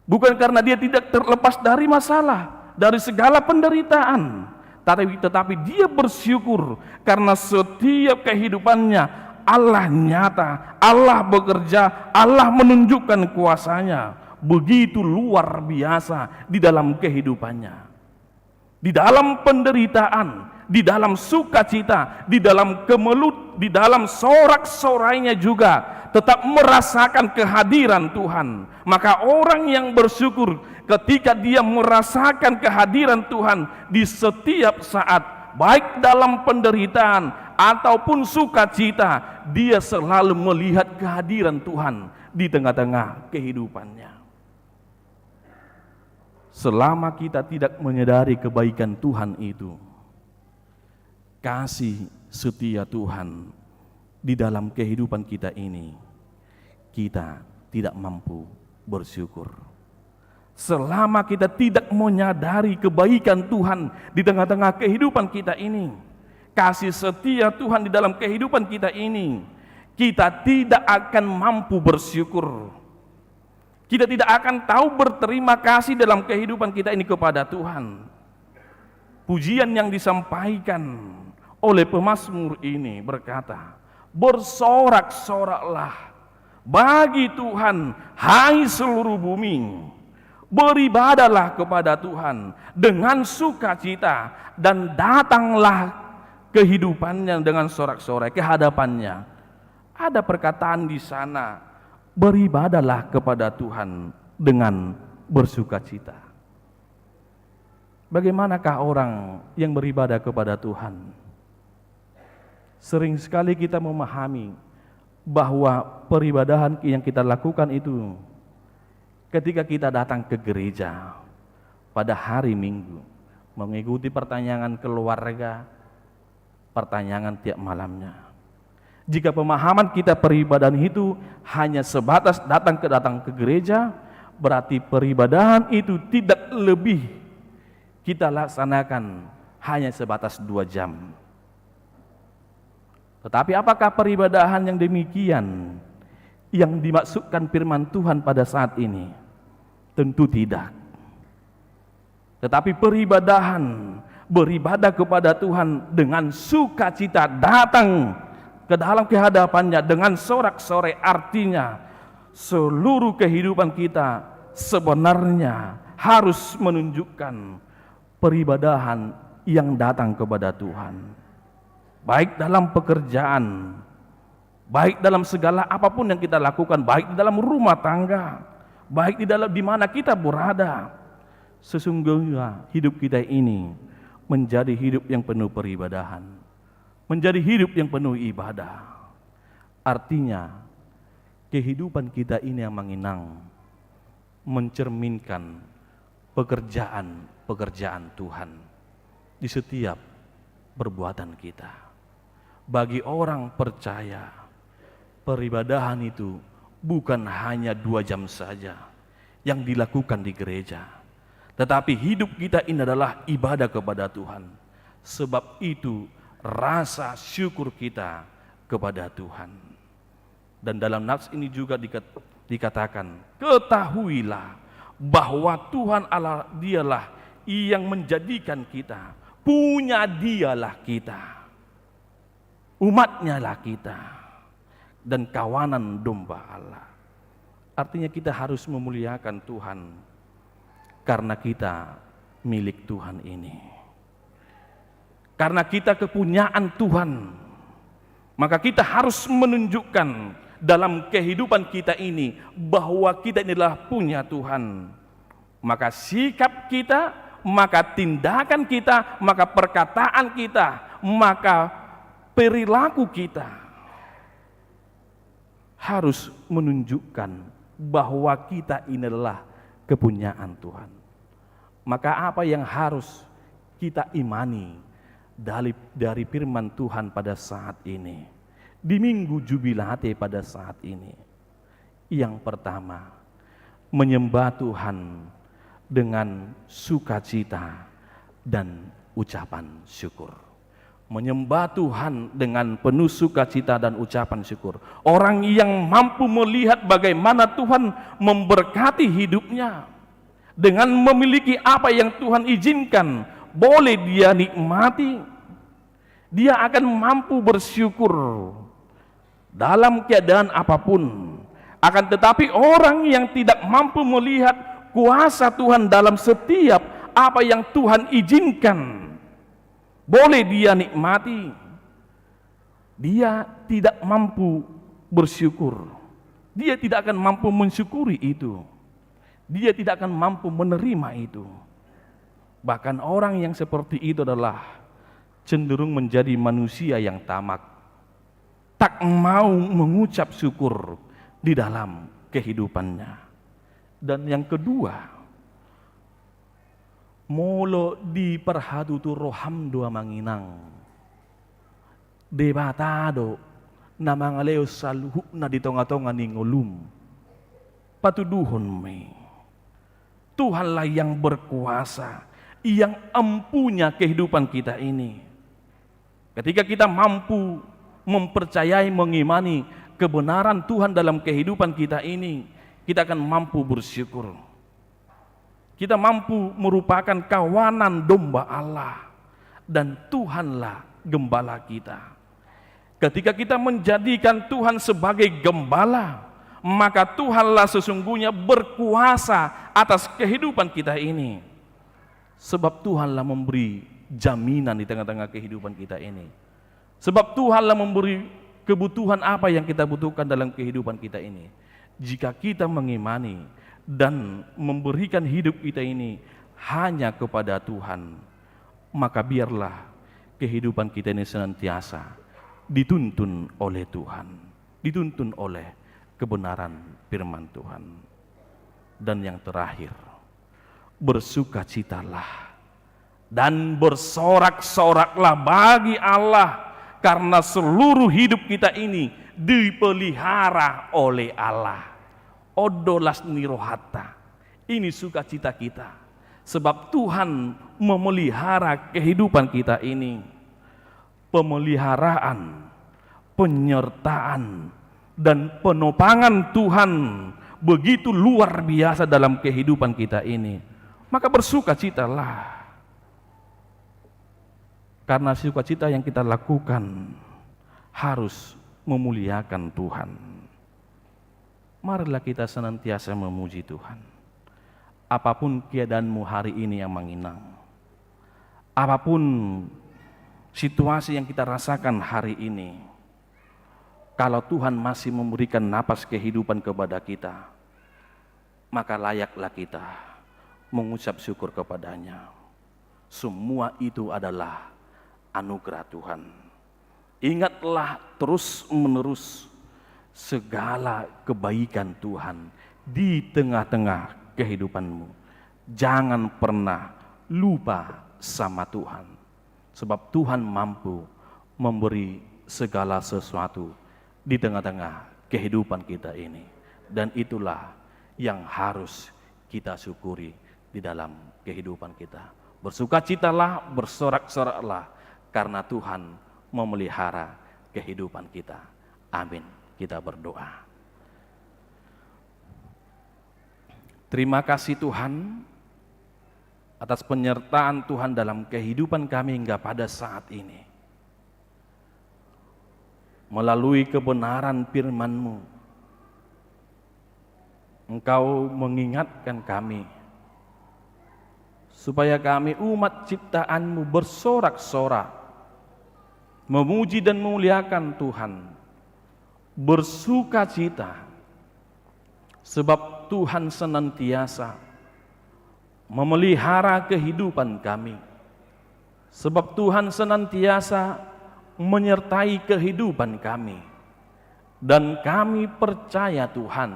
[SPEAKER 4] bukan karena dia tidak terlepas dari masalah, dari segala penderitaan, tetapi dia bersyukur karena setiap kehidupannya Allah nyata, Allah bekerja, Allah menunjukkan kuasanya begitu luar biasa di dalam kehidupannya. Di dalam penderitaan, di dalam sukacita, di dalam kemelut, di dalam sorak-sorainya juga tetap merasakan kehadiran Tuhan. Maka orang yang bersyukur ketika dia merasakan kehadiran Tuhan di setiap saat, baik dalam penderitaan ataupun sukacita, dia selalu melihat kehadiran Tuhan di tengah-tengah kehidupannya. Selama kita tidak menyadari kebaikan Tuhan itu, kasih setia Tuhan di dalam kehidupan kita ini, kita tidak mampu bersyukur. Selama kita tidak menyadari kebaikan Tuhan di tengah-tengah kehidupan kita ini, kasih setia Tuhan di dalam kehidupan kita ini, kita tidak akan mampu bersyukur. Kita tidak akan tahu berterima kasih dalam kehidupan kita ini kepada Tuhan. Pujian yang disampaikan oleh pemazmur ini berkata, bersorak-soraklah bagi Tuhan, hai seluruh bumi, beribadahlah kepada Tuhan dengan sukacita, dan datanglah kehidupannya dengan sorak-sorai ke hadapannya. Ada perkataan di sana, beribadahlah kepada Tuhan dengan bersukacita. Bagaimanakah orang yang beribadah kepada Tuhan? Sering sekali kita memahami bahwa peribadahan yang kita lakukan itu ketika kita datang ke gereja pada hari Minggu, mengikuti pertanyaan keluarga, pertanyaan tiap malamnya. Jika pemahaman kita peribadahan itu hanya sebatas datang ke gereja, berarti peribadahan itu tidak lebih kita laksanakan hanya sebatas 2 jam. Tetapi apakah peribadahan yang demikian yang dimaksudkan firman Tuhan pada saat ini? Tentu tidak. Tetapi beribadah kepada Tuhan dengan sukacita, datang ke dalam kehadapannya dengan sorak-sorai, artinya seluruh kehidupan kita sebenarnya harus menunjukkan peribadahan yang datang kepada Tuhan. Baik dalam pekerjaan, baik dalam segala apapun yang kita lakukan, baik di dalam rumah tangga, baik di mana kita berada, sesungguhnya hidup kita ini menjadi hidup yang penuh peribadahan, menjadi hidup yang penuh ibadah. Artinya kehidupan kita ini yang menginang, mencerminkan pekerjaan Tuhan di setiap perbuatan kita. Bagi orang percaya, peribadahan itu bukan hanya 2 jam saja yang dilakukan di gereja, tetapi hidup kita ini adalah ibadah kepada Tuhan. Sebab itu rasa syukur kita kepada Tuhan. Dan dalam nats ini juga dikatakan, ketahuilah bahwa Tuhan Allah dialah yang menjadikan kita, punya dialah kita, umatnya lah kita, dan kawanan domba Allah. Artinya kita harus memuliakan Tuhan karena kita milik Tuhan ini. Karena kita kepunyaan Tuhan, maka kita harus menunjukkan dalam kehidupan kita ini bahwa kita inilah punya Tuhan. Maka sikap kita, maka tindakan kita, maka perkataan kita, maka perilaku kita harus menunjukkan bahwa kita ini adalah kepunyaan Tuhan. Maka apa yang harus kita imani dari firman Tuhan pada saat ini, di Minggu Jubilate pada saat ini? Yang pertama, menyembah Tuhan dengan sukacita dan ucapan syukur. Menyembah Tuhan dengan penuh sukacita dan ucapan syukur. Orang yang mampu melihat bagaimana Tuhan memberkati hidupnya dengan memiliki apa yang Tuhan izinkan boleh dia nikmati, dia akan mampu bersyukur dalam keadaan apapun. Akan tetapi orang yang tidak mampu melihat kuasa Tuhan dalam setiap apa yang Tuhan izinkan boleh dia nikmati, dia tidak mampu bersyukur. Dia tidak akan mampu mensyukuri itu. Dia tidak akan mampu menerima itu. Bahkan orang yang seperti itu adalah cenderung menjadi manusia yang tamak, tak mau mengucap syukur di dalam kehidupannya. Dan yang kedua, molo di perhatutu roham dua manginang. debatado na mga leo saluhu na di tonga-tonga ni ngulum. Patuduhon me. Tuhanlah yang berkuasa, yang ampunya kehidupan kita ini. Ketika kita mampu mempercayai, mengimani kebenaran Tuhan dalam kehidupan kita ini, kita akan mampu bersyukur. Kita mampu merupakan kawanan domba Allah, dan Tuhanlah gembala kita. Ketika kita menjadikan Tuhan sebagai gembala, maka Tuhanlah sesungguhnya berkuasa atas kehidupan kita ini. Sebab Tuhanlah memberi jaminan di tengah-tengah kehidupan kita ini. Sebab Tuhanlah memberi kebutuhan apa yang kita butuhkan dalam kehidupan kita ini. Jika kita mengimani dan memberikan hidup kita ini hanya kepada Tuhan, maka biarlah kehidupan kita ini senantiasa dituntun oleh Tuhan, dituntun oleh kebenaran firman Tuhan. Dan yang terakhir, bersukacitalah dan bersorak-soraklah bagi Allah, karena seluruh hidup kita ini dipelihara oleh Allah. Odolas nirohata, ini sukacita kita, sebab Tuhan memelihara kehidupan kita ini. Pemeliharaan, penyertaan, dan penopangan Tuhan begitu luar biasa dalam kehidupan kita ini. Maka bersukacitalah, karena sukacita yang kita lakukan harus memuliakan Tuhan. Marilah kita senantiasa memuji Tuhan. Apapun keadaanmu hari ini yang menginang, apapun situasi yang kita rasakan hari ini, kalau Tuhan masih memberikan napas kehidupan kepada kita, maka layaklah kita mengucap syukur kepadanya. Semua itu adalah anugerah Tuhan. Ingatlah terus menerus segala kebaikan Tuhan di tengah-tengah kehidupanmu. Jangan pernah lupa sama Tuhan, sebab Tuhan mampu memberi segala sesuatu di tengah-tengah kehidupan kita ini. Dan itulah yang harus kita syukuri di dalam kehidupan kita. Bersukacitalah, bersorak-soraklah, karena Tuhan memelihara kehidupan kita. Amin. Kita berdoa. Terima kasih Tuhan atas penyertaan Tuhan dalam kehidupan kami hingga pada saat ini. Melalui kebenaran firman-Mu, Engkau mengingatkan kami supaya kami umat ciptaan-Mu bersorak-sorak, memuji dan memuliakan Tuhan, bersukacita, sebab Tuhan senantiasa memelihara kehidupan kami, sebab Tuhan senantiasa menyertai kehidupan kami, dan kami percaya Tuhan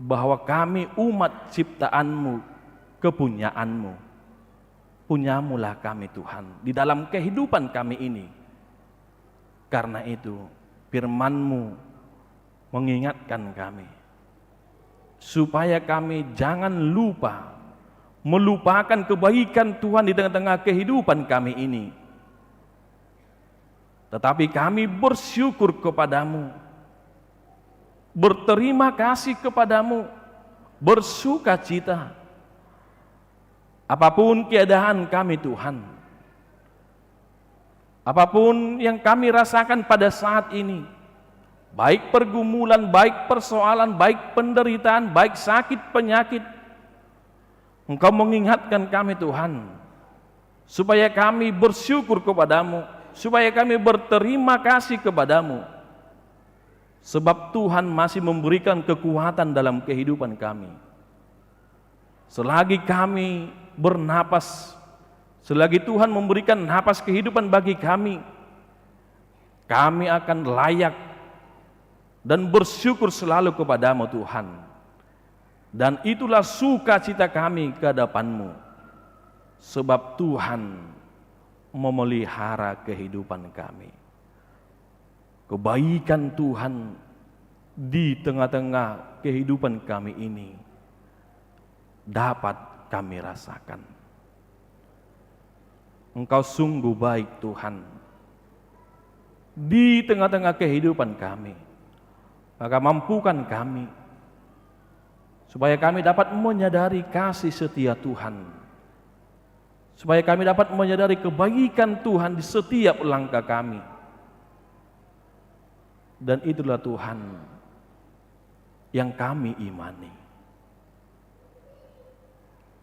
[SPEAKER 4] bahwa kami umat ciptaan-Mu, kepunyaan-Mu. Punyamulah kami Tuhan di dalam kehidupan kami ini. Karena itu firman-Mu mengingatkan kami supaya kami jangan lupa melupakan kebaikan Tuhan di tengah-tengah kehidupan kami ini. Tetapi kami bersyukur kepadamu, berterima kasih kepadamu, bersukacita. Apapun keadaan kami Tuhan, apapun yang kami rasakan pada saat ini, baik pergumulan, baik persoalan, baik penderitaan, baik sakit, penyakit, Engkau mengingatkan kami Tuhan, supaya kami bersyukur kepadamu, supaya kami berterima kasih kepadamu, sebab Tuhan masih memberikan kekuatan dalam kehidupan kami. Selagi kami bernapas, selagi Tuhan memberikan napas kehidupan bagi kami, kami akan layak dan bersyukur selalu kepadamu Tuhan. Dan itulah sukacita kami ke hadapan-Mu, sebab Tuhan memelihara kehidupan kami. Kebaikan Tuhan di tengah-tengah kehidupan kami ini dapat kami rasakan. Engkau sungguh baik Tuhan di tengah-tengah kehidupan kami. Maka mampukan kami supaya kami dapat menyadari kasih setia Tuhan, supaya kami dapat menyadari kebaikan Tuhan di setiap langkah kami. Dan itulah Tuhan yang kami imani.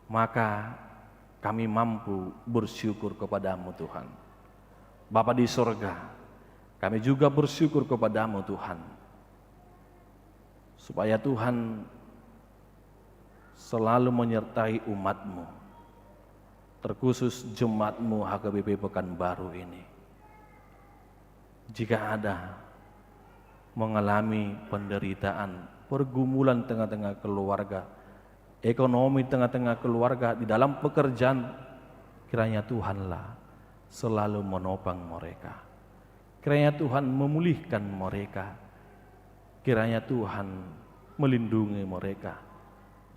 [SPEAKER 4] Maka kami mampu bersyukur kepadamu Tuhan. Bapa di sorga, kami juga bersyukur kepadamu Tuhan, supaya Tuhan selalu menyertai umat-Mu, terkhusus jemaat-Mu HKBP Pekanbaru ini. Jika ada mengalami penderitaan, pergumulan tengah-tengah keluarga, ekonomi tengah-tengah keluarga, di dalam pekerjaan, kiranya Tuhanlah selalu menopang mereka. Kiranya Tuhan memulihkan mereka. Kiranya Tuhan melindungi mereka,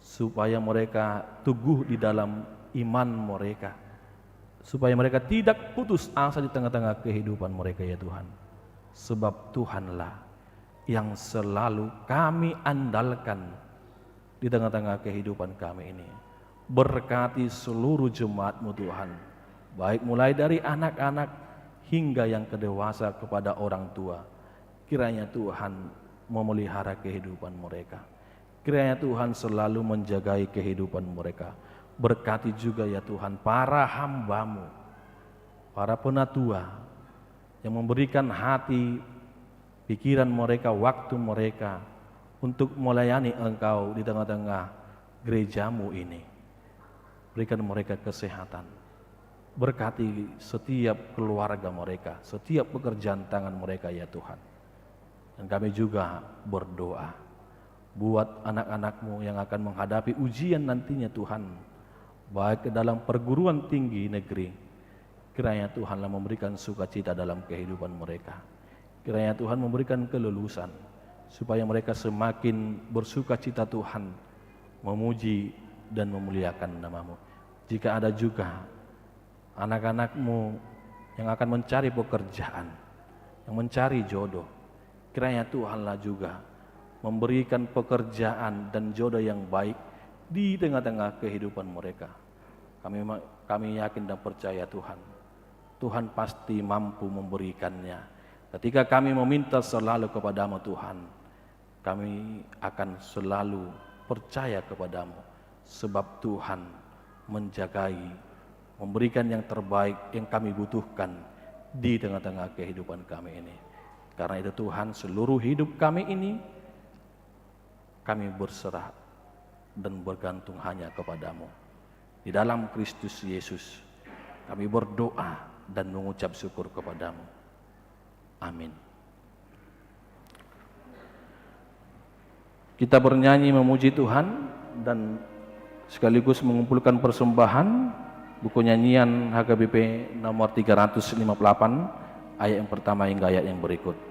[SPEAKER 4] supaya mereka teguh di dalam iman mereka, supaya mereka tidak putus asa di tengah-tengah kehidupan mereka ya Tuhan. Sebab Tuhanlah yang selalu kami andalkan di tengah-tengah kehidupan kami ini. Berkati seluruh jemaat-Mu Tuhan, baik mulai dari anak-anak hingga yang kedewasa kepada orang tua. Kiranya Tuhan memelihara kehidupan mereka. Kiranya Tuhan selalu menjagai kehidupan mereka. Berkati juga ya Tuhan para hamba-Mu, para penatua yang memberikan hati, pikiran mereka, waktu mereka untuk melayani Engkau di tengah-tengah gereja-Mu ini. Berikan mereka kesehatan. Berkati setiap keluarga mereka, setiap pekerjaan tangan mereka ya Tuhan. Dan kami juga berdoa buat anak-anak-Mu yang akan menghadapi ujian nantinya Tuhan, baik ke dalam perguruan tinggi negeri. Kiranya Tuhanlah memberikan sukacita dalam kehidupan mereka. Kiranya Tuhan memberikan kelulusan, supaya mereka semakin bersukacita Tuhan, memuji dan memuliakan nama-Mu. Jika ada juga anak-anak-Mu yang akan mencari pekerjaan, yang mencari jodoh, kiranya Tuhanlah juga memberikan pekerjaan dan jodoh yang baik di tengah-tengah kehidupan mereka. Kami yakin dan percaya Tuhan, Tuhan pasti mampu memberikannya. Ketika kami meminta selalu kepadamu Tuhan, kami akan selalu percaya kepadamu, sebab Tuhan menjagai, memberikan yang terbaik yang kami butuhkan di tengah-tengah kehidupan kami ini. Karena itu Tuhan, seluruh hidup kami ini kami berserah dan bergantung hanya kepadamu. Di dalam Kristus Yesus kami berdoa dan mengucap syukur kepadamu. Amin. Kita bernyanyi memuji Tuhan dan sekaligus mengumpulkan persembahan buku nyanyian HKBP nomor 358 ayat yang pertama hingga ayat yang berikut.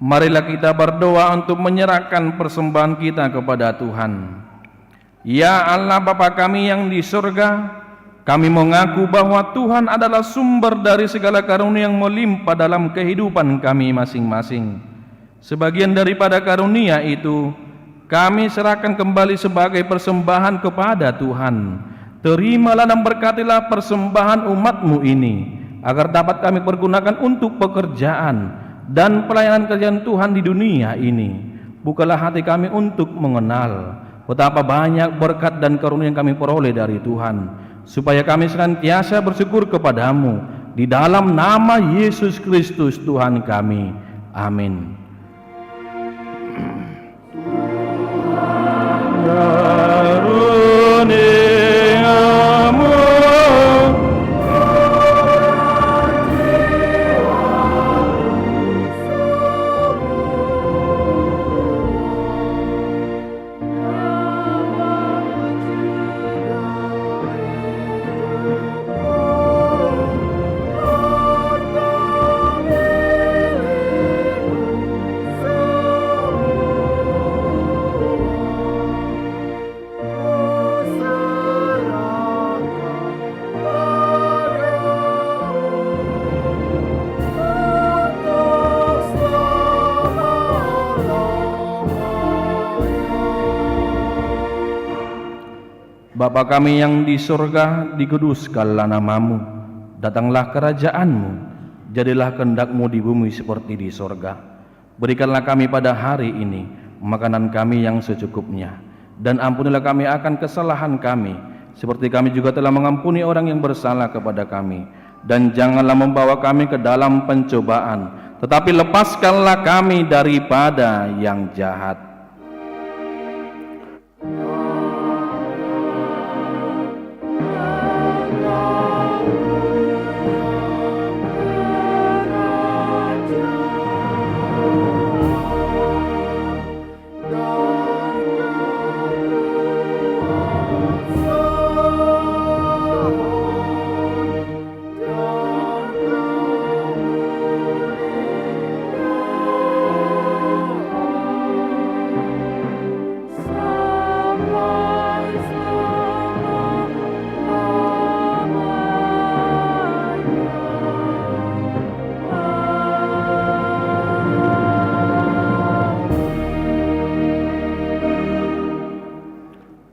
[SPEAKER 4] marilah kita berdoa untuk menyerahkan persembahan kita kepada Tuhan. Ya Allah Bapa kami yang di surga, kami mengaku bahwa Tuhan adalah sumber dari segala karunia yang melimpah dalam kehidupan kami masing-masing. Sebagian daripada karunia itu kami serahkan kembali sebagai persembahan kepada Tuhan. Terimalah dan berkatilah persembahan umat-Mu ini, agar dapat kami pergunakan untuk pekerjaan dan pelayanan kerjaan Tuhan di dunia ini. Bukalah hati kami untuk mengenal betapa banyak berkat dan karunia yang kami peroleh dari Tuhan, supaya kami senantiasa bersyukur kepadamu di dalam nama Yesus Kristus Tuhan kami. Amin. Bapa kami yang di surga, dikuduskanlah namamu, datanglah kerajaan-Mu, jadilah kehendak-Mu di bumi seperti di surga. Berikanlah kami pada hari ini makanan kami yang secukupnya, dan ampunilah kami akan kesalahan kami, seperti kami juga telah mengampuni orang yang bersalah kepada kami. Dan janganlah membawa kami ke dalam pencobaan, tetapi lepaskanlah kami daripada yang jahat.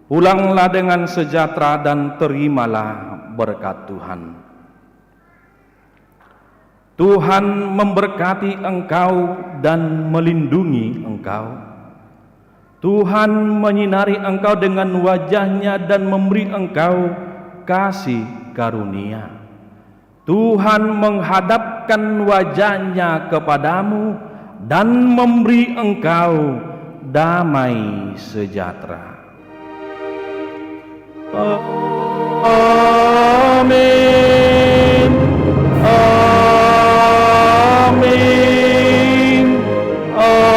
[SPEAKER 4] Pulanglah dengan sejahtera dan terimalah berkat Tuhan. Tuhan memberkati engkau dan melindungi engkau. Tuhan menyinari engkau dengan wajah-Nya dan memberi engkau kasih karunia. Tuhan menghadapkan wajah-Nya kepadamu dan memberi engkau damai sejahtera. Amin. Amin. Amin.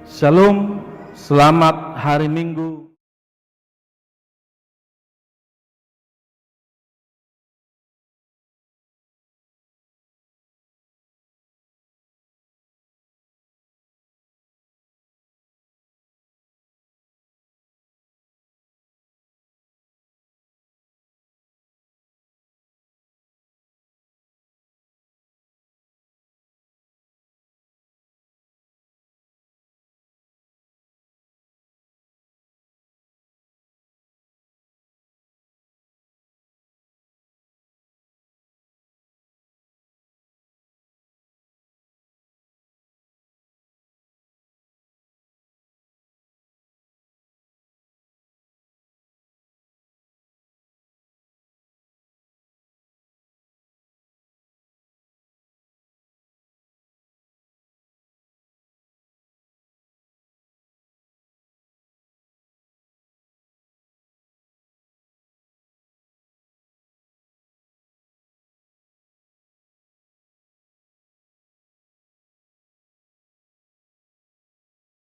[SPEAKER 4] Shalom, selamat hari Minggu.